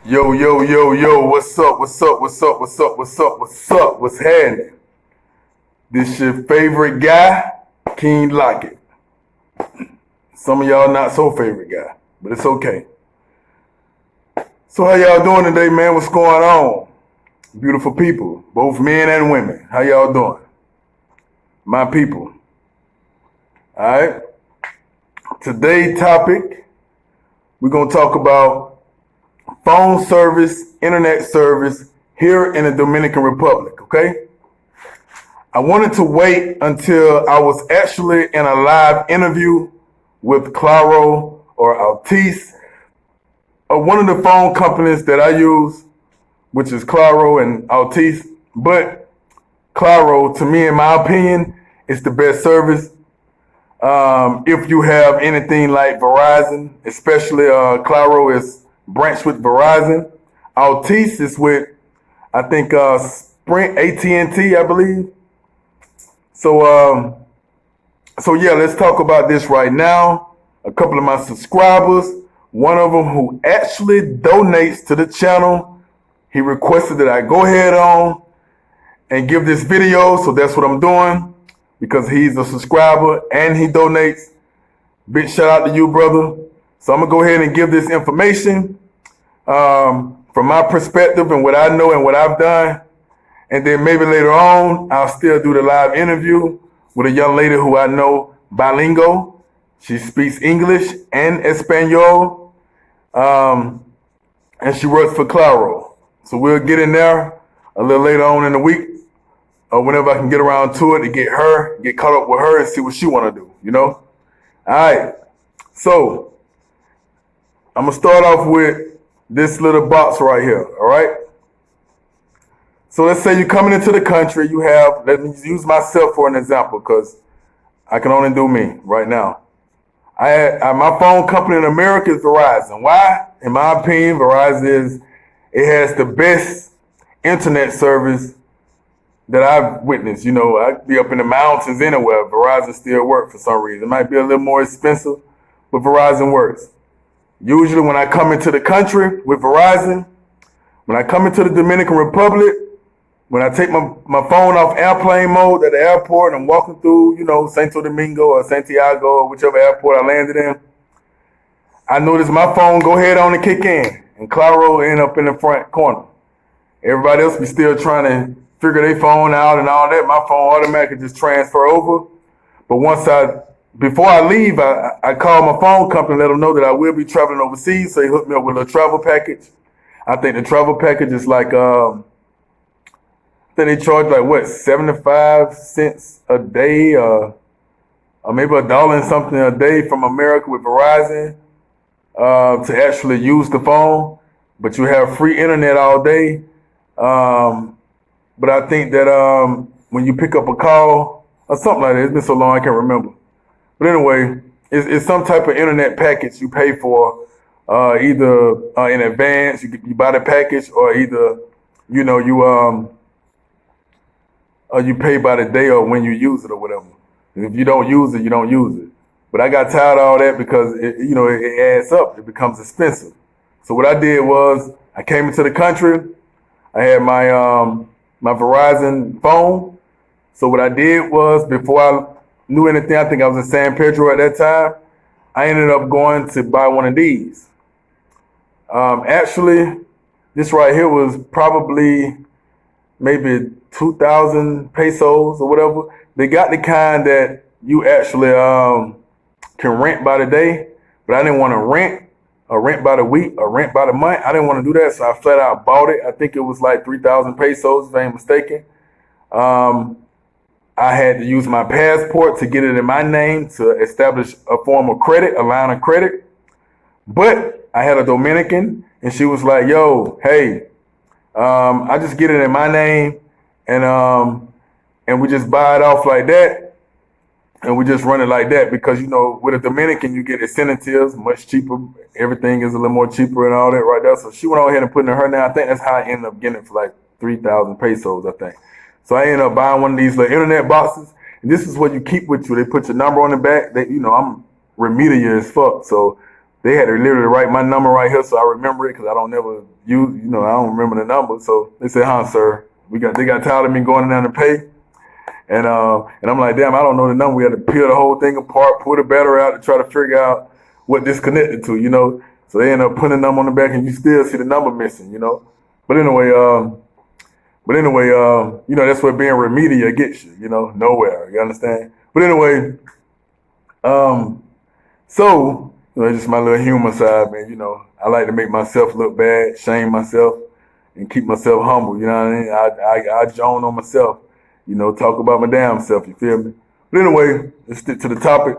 Yo, yo, yo, yo, what's up, what's up, what's up, what's up, what's up, what's up, what's happening? This your favorite guy, King Lockett. Some of y'all not so favorite guy, but it's okay. So how y'all doing today, man? What's going on? Beautiful people, both men and women. How y'all doing? My people. All right. Today's topic, we're going to talk about phone service, internet service here in the Dominican Republic, okay? I wanted to wait until I was actually in a live interview with Claro or Altice, or one of the phone companies that I use, which is Claro and Altice. But Claro, to me, in my opinion, is the best service. If you have anything like Verizon, especially Claro is branched with Verizon. Altice is with, I think, Sprint, AT&T, I believe. So yeah, let's talk about this right now. A couple of my subscribers, one of them who actually donates to the channel, he requested that I go ahead on and give this video, so that's what I'm doing because he's a subscriber and he donates. Big shout out to you, brother. So I'm gonna go ahead and give this information from my perspective and what I know and what I've done. And then maybe later on, I'll still do the live interview with a young lady who I know bilingual. She speaks English and Espanol, and she works for Claro. So we'll get in there a little later on in the week, or whenever I can get around to it, to get caught up with her and see what she want to do, you know? All right. So I'm going to start off with this little box right here, all right? So let's say you're coming into the country, you have, let me use myself for an example because I can only do me right now. My phone company in America is Verizon. Why? In my opinion, it has the best internet service that I've witnessed. You know, I'd be up in the mountains anywhere. Verizon still works for some reason. It might be a little more expensive, but Verizon works. Usually when I come into the country with Verizon, when I come into the Dominican Republic, when I take my phone off airplane mode at the airport and I'm walking through, you know, Santo Domingo or Santiago or whichever airport I landed in, I notice my phone go ahead on and kick in, and Claro end up in the front corner. Everybody else be still trying to figure their phone out and all that. My phone automatically just transfer over. But before I leave, I call my phone company and let them know that I will be traveling overseas. So they hook me up with a travel package. I think the travel package is like, I think they charge like what, 75 cents a day, or maybe $1 and something a day from America with Verizon to actually use the phone. But you have free internet all day. But I think that when you pick up a call or something like that, it's been so long I can't remember. But anyway, it's some type of internet package you pay for, either in advance, you buy the package, or either you pay by the day or when you use it or whatever. And if you don't use it, you don't use it. But I got tired of all that because it adds up. It becomes expensive. So what I did was I came into the country. I had my Verizon phone. So what I did was, before I knew anything, I think I was in San Pedro at that time, I ended up going to buy one of these. Actually, this right here was probably maybe 2,000 pesos or whatever. They got the kind that you actually can rent by the day, but I didn't want to rent or rent by the week or rent by the month. I didn't want to do that, so I flat out bought it. I think it was like 3,000 pesos, if I ain't mistaken. I had to use my passport to get it in my name to establish a form of credit, a line of credit. But I had a Dominican, and she was like, yo, hey, I just get it in my name, and we just buy it off like that, and we just run it like that, because with a Dominican you get incentives much cheaper. Everything is a little more cheaper and all that right there. So she went on ahead and put it in her name. I think that's how I ended up getting it for like 3,000 pesos, I think. So I ended up buying one of these little internet boxes, and this is what you keep with you. They put your number on the back. I'm remedial as fuck, so they had to literally write my number right here so I remember it because I don't never use, I don't remember the number. So they said, sir, they got tired of me going down to pay. And I'm like, damn, I don't know the number. We had to peel the whole thing apart, pull the battery out to try to figure out what this connected to. So they end up putting a number on the back and you still see the number missing. But anyway, that's what being remedial gets you, nowhere. You understand? But anyway, so, it's just my little humor side, man. I like to make myself look bad, shame myself, and keep myself humble. You know what I mean? I joan on myself, talk about my damn self. You feel me? But anyway, let's stick to the topic.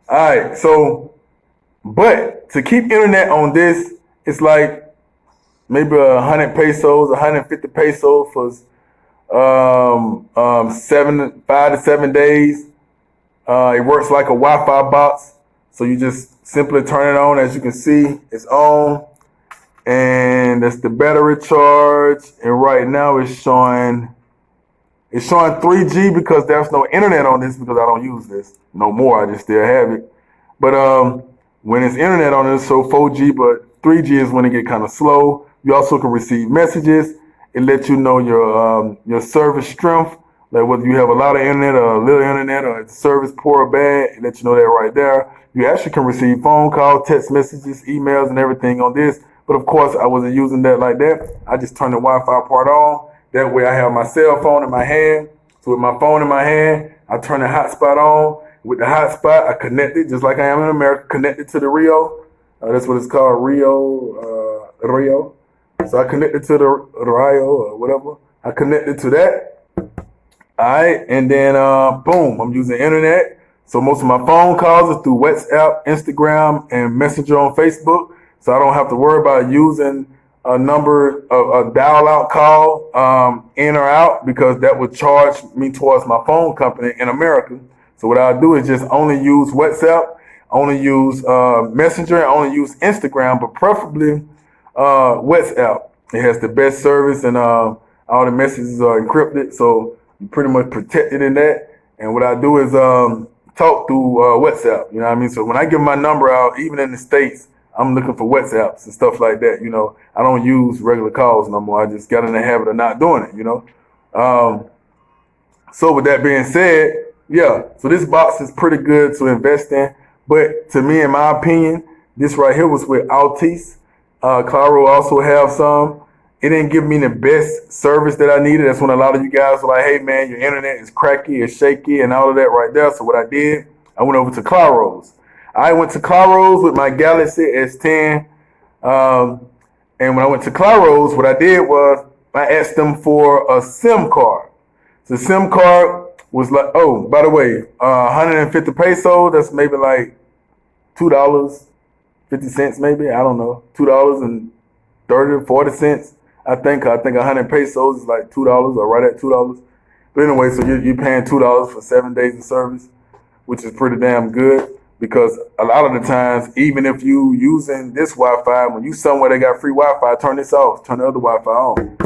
All right, so, but to keep internet on this, it's like maybe 100 pesos, 150 pesos for 5 to 7 days. It works like a Wi-Fi box. So you just simply turn it on. As you can see, it's on. And that's the battery charge. And right now it's showing 3G because there's no internet on this because I don't use this no more. I just still have it. But when it's internet on it, it's so 4G, but 3G is when it get kind of slow. You also can receive messages. It lets you know your service strength, like whether you have a lot of internet or a little internet or it's service poor or bad. It lets you know that right there. You actually can receive phone calls, text messages, emails, and everything on this. But of course, I wasn't using that like that. I just turned the Wi-Fi part on. That way I have my cell phone in my hand. So with my phone in my hand, I turn the hotspot on. With the hotspot, I connect it just like I am in America, connected to the Rio. That's what it's called, Rio. So I connected to the Rio or whatever. I connected to that. All right, and then boom, I'm using internet. So most of my phone calls are through WhatsApp, Instagram, and Messenger on Facebook. So I don't have to worry about using a dial-out call in or out because that would charge me towards my phone company in America. So what I'll do is just only use WhatsApp, only use Messenger, and only use Instagram, but preferably WhatsApp. It has the best service and all the messages are encrypted, so you're pretty much protected in that. And what I do is talk through WhatsApp, you know what I mean? So when I give my number out, even in the States, I'm looking for WhatsApps and stuff like that, I don't use regular calls no more. I just got in the habit of not doing it, So with that being said, yeah, so this box is pretty good to invest in. But to me, in my opinion, this right here was with Altice. Claro also have some. It didn't give me the best service that I needed. That's when a lot of you guys were like, hey, man, your internet is cracky, it's shaky, and all of that right there. So what I did, I went over to Claro's. I went to Claro's with my Galaxy S10. And when I went to Claro's, what I did was I asked them for a SIM card. So the SIM card was like, oh, by the way, 150 pesos, that's maybe like $2.50 maybe, I don't know, $2.30 or 40 cents. I think 100 pesos is like $2 or right at $2. But anyway, so you're paying $2 for 7 days of service, which is pretty damn good because a lot of the times, even if you using this Wi-Fi, when you somewhere that got free Wi-Fi, turn this off, turn the other Wi-Fi on.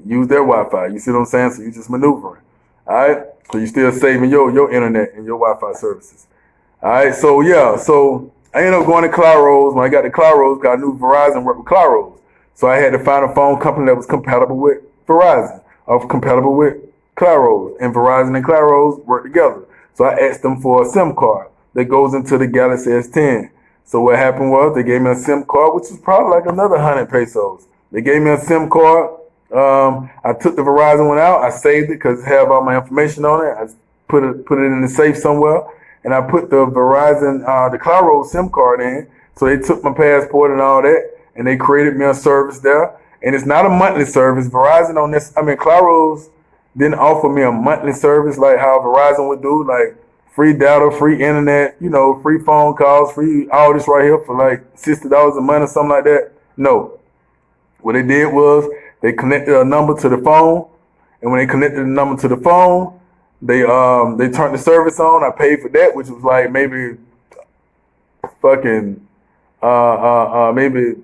Use their Wi-Fi. You see what I'm saying? So you just maneuvering. All right? So you're still saving your internet and your Wi-Fi services. All right? So yeah, so I ended up going to Claro's. When I got to Claro's, because I knew Verizon worked with Claro's. So I had to find a phone company that was compatible with Verizon or compatible with Claro's. And Verizon and Claro's work together. So I asked them for a SIM card that goes into the Galaxy S10. So what happened was they gave me a SIM card, which was probably like another 100 pesos. They gave me a SIM card. I took the Verizon one out. I saved it because it had all my information on it. I put it in the safe somewhere. And I put the Verizon, the Claro SIM card in. So they took my passport and all that. And they created me a service there. And it's not a monthly service. Verizon on this, Claro's didn't offer me a monthly service like how Verizon would do, like free data, free internet, free phone calls, free all this right here for like $60 a month or something like that. No. What they did was they connected a number to the phone. And when they connected the number to the phone, they turned the service on. I paid for that, which was like maybe maybe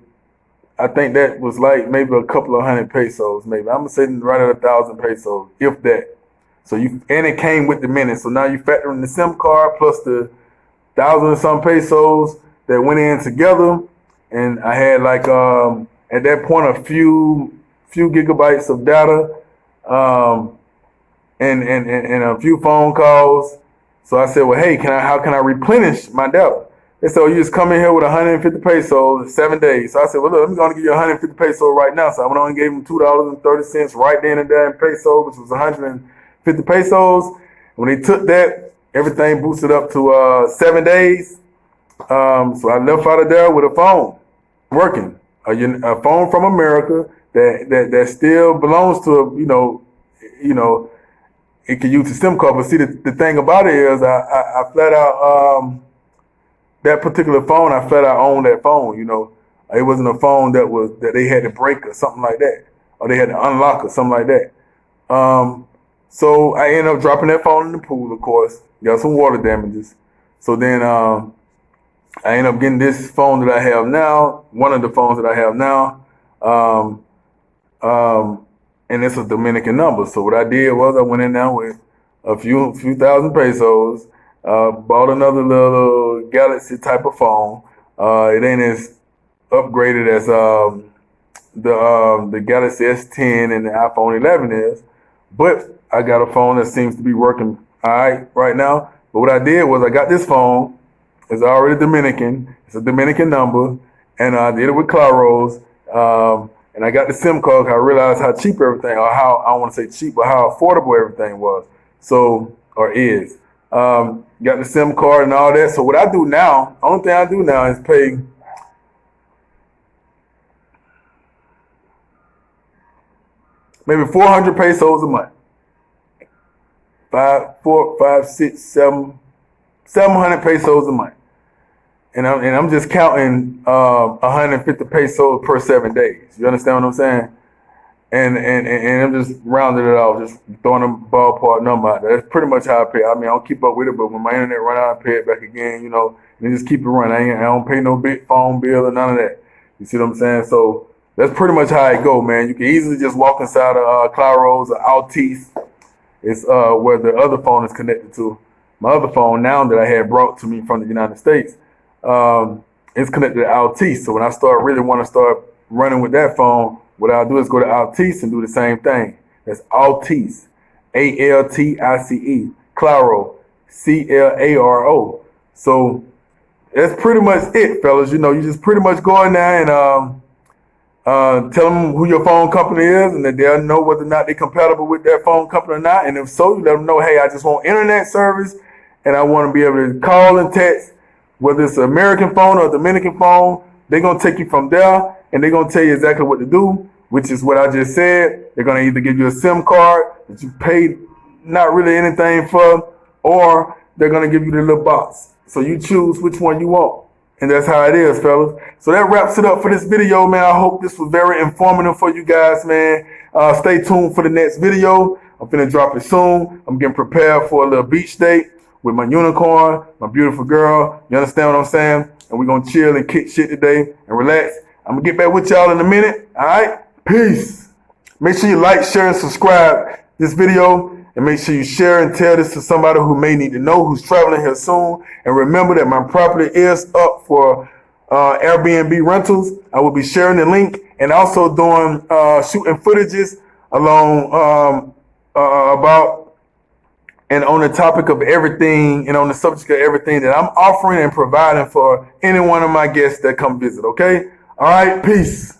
I think that was like maybe a couple of 100 pesos, maybe. I'm saying right at 1,000 pesos, if that. So and it came with the minutes. So now you factor in the SIM card plus the 1,000 and some pesos that went in together, and I had like at that point a few gigabytes of data, and a few phone calls. So I said, well, hey, how can I replenish my data? They said, oh, you just come in here with 150 pesos in 7 days. So I said, well, look, I'm going to give you 150 pesos right now. So I went on and gave them $2.30 right then and there in pesos, which was 150 pesos. When they took that, everything boosted up to 7 days. So I left out of there with a phone working, a phone from America that still belongs to, it can use the SIM card. But see, the thing about it is I flat out, that particular phone, I flat out owned that phone, It wasn't a phone that they had to break or something like that, or they had to unlock or something like that. So I ended up dropping that phone in the pool, of course. Got some water damages. So then I ended up getting this phone that I have now, one of the phones that I have now. And it's a Dominican number. So what I did was I went in there with a few thousand pesos, bought another little Galaxy type of phone. It ain't as upgraded as the Galaxy S10 and the iPhone 11 is, but I got a phone that seems to be working all right right now. But what I did was I got this phone. It's already Dominican. It's a Dominican number, and I did it with Claros. And I got the SIM card because I realized how cheap everything, or how, I don't want to say cheap, but how affordable everything was. So, or is. Got the SIM card and all that. So what I do now, only thing I do now is pay maybe 400 pesos a month. 700 pesos a month. And I'm just counting 150 pesos per 7 days. You understand what I'm saying? And I'm just rounding it off, just throwing a ballpark number out there. That's pretty much how I pay. I mean, I don't keep up with it, but when my internet run out, I pay it back again, and just keep it running. I don't pay no big phone bill or none of that. You see what I'm saying? So that's pretty much how it go, man. You can easily just walk inside of Claros or Altice. It's where the other phone is connected to. My other phone now that I had brought to me from the United States, it's connected to Altice. So when I really want to start running with that phone, what I'll do is go to Altice and do the same thing. That's Altice, Altice, Claro, Claro. So that's pretty much it, fellas. You just pretty much go in there and tell them who your phone company is, and that they'll know whether or not they're compatible with that phone company or not. And if so, you let them know, hey, I just want internet service, and I want to be able to call and text, whether it's an American phone or a Dominican phone. They're going to take you from there, and they're going to tell you exactly what to do, which is what I just said. They're going to either give you a SIM card that you paid not really anything for, or they're going to give you the little box. So you choose which one you want. And that's how it is, fellas. So that wraps it up for this video, man. I hope this was very informative for you guys, man. Stay tuned for the next video. I'm finna drop it soon. I'm getting prepared for a little beach date with my unicorn, my beautiful girl. You understand what I'm saying? And we're going to chill and kick shit today and relax. I'm going to get back with y'all in a minute. All right? Peace. Make sure you like, share, and subscribe this video. And make sure you share and tell this to somebody who may need to know, who's traveling here soon. And remember that my property is up for Airbnb rentals. I will be sharing the link and also doing shooting footages along about and on the topic of everything and on the subject of everything that I'm offering and providing for any one of my guests that come visit. Okay? All right. Peace.